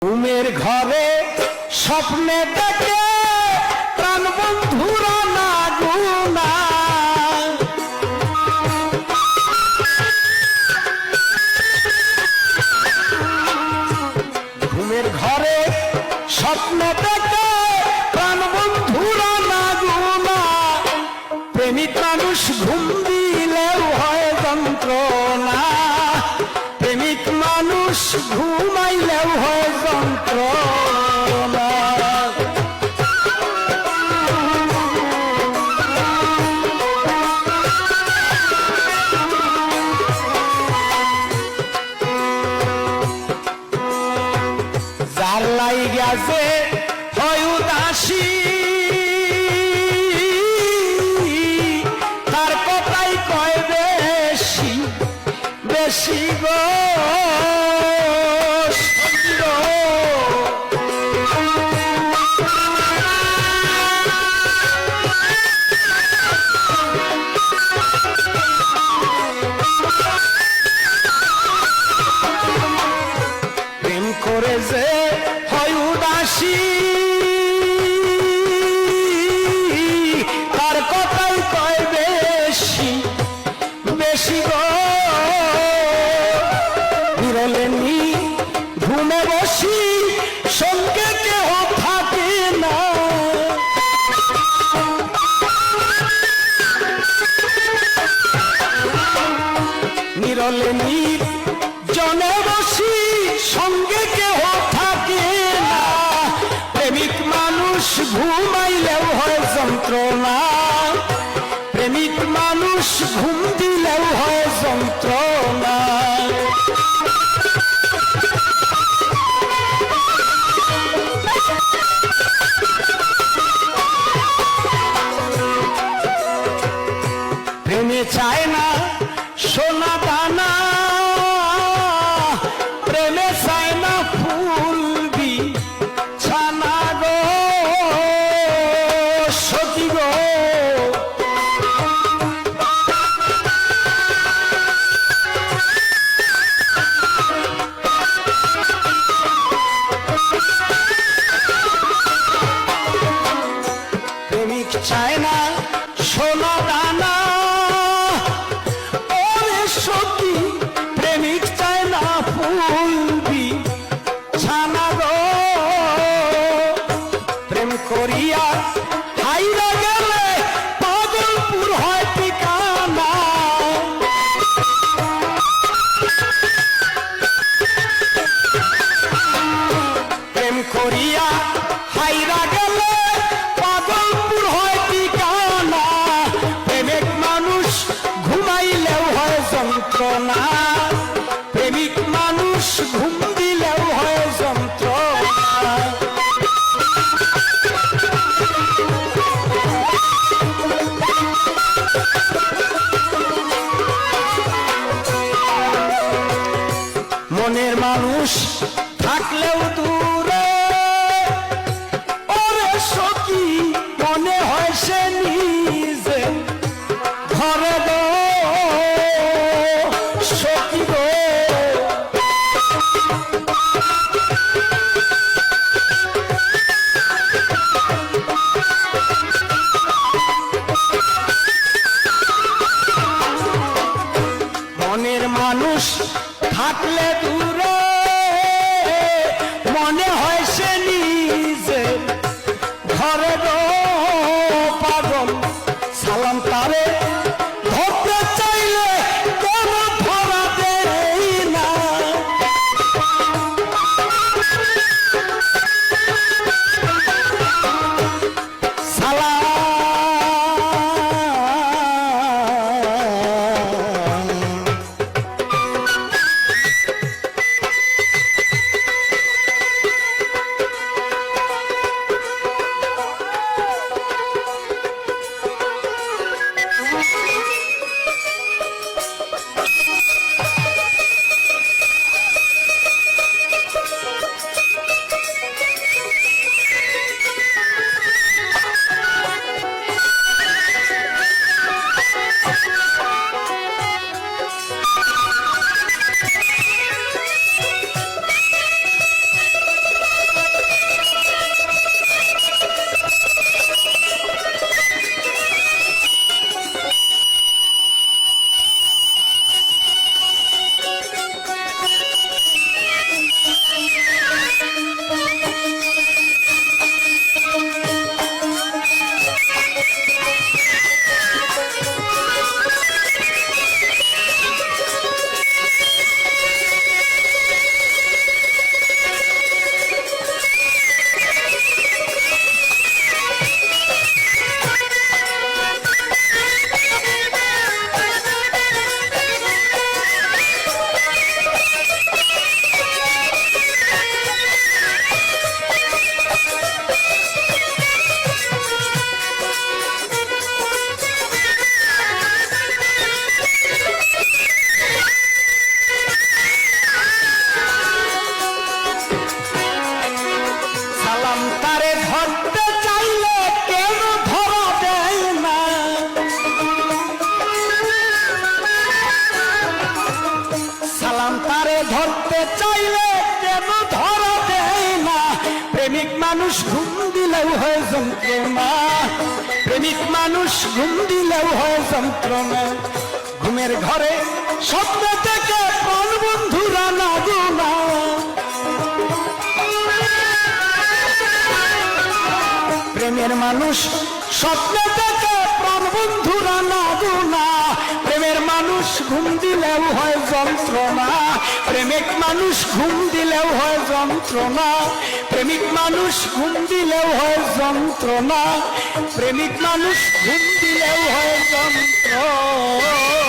ঘুমের ঘরে স্বপ্নে দেখে প্রাণ বন্ধুরা না গুনা ঘুমের ঘরে স্বপ্নে দেখে প্রাণ বন্ধুরা না গুনা প্রেমিক মানুষ ঘুম দিলেও হয় যন্ত্রণা প্রেমিক মানুষ ঘুমাইলেও হয় যন্ত্রণা যার লাইগা যে হয় উদাসী তার কথাই কয় বেশি বেশি গো প্রেম করে যে হয় উদাসী তার কথাই কয় বেশি বেশি গো বিরলে নি ঘুমে বসি সঙ্গে কেউ থাকে না নিরলে নি জনে বসি সঙ্গে কেউ থাকে না প্রেমিক মানুষ ঘুমাইলেও হয় যন্ত্রণা প্রেমিক মানুষ ঘুম দিলেও হয় যন্ত্রণা প্রেমে চায় না সোনা দানা প্রেমে চায় না ফুলবি ছানা গো সতী গো প্রেমিক চায় না সোনা দানা ওরে সতী প্রেমিক চায় না ফুলবি ছানা গো প্রেম করিয়া হাইরা গেলে পাগলপুর হয় ঠিকানা প্রেম করিয়া হাইরা গেলে পাগলপুর হয় ঠিকানা প্রেমিক মানুষ ঘুমাইলেও হয় যন্ত্রণা প্রেমিক মানুষ ঘুম দিলেও হয় যন্ত্রণা মনের মানুষ থাকলেও দূরে ওরে সখী মনে হয় সে নিজে ঘরে গো সখী গো মনের মানুষ থাকলে দূরে সালাম তারে ধরতে চাইলে কেন ধরা দেয় না, সালাম তারে ধরতে চাইলে কেন ধরা দেয় না, প্রেমিক মানুষ ঘুম দিলেও হয় যন্ত্রণা, প্রেমিক মানুষ ঘুম দিলেও হয় যন্ত্রণা, ঘুমের ঘরে স্বপ্ন থেকে প্রাণ বন্ধুরা না গোনা, প্রেমের মানুষ স্বপ্ন থেকে প্রাণ বন্ধুরা না গোনা, প্রেমের মানুষ ঘুম দিলেও হয় যন্ত্রণা, প্রেমিক মানুষ ঘুম দিলেও হয় যন্ত্রণা, প্রেমিক মানুষ ঘুম দিলেও হয় যন্ত্রণা, প্রেমিক মানুষ ঘুম দিলেও হয় যন্ত্রণা।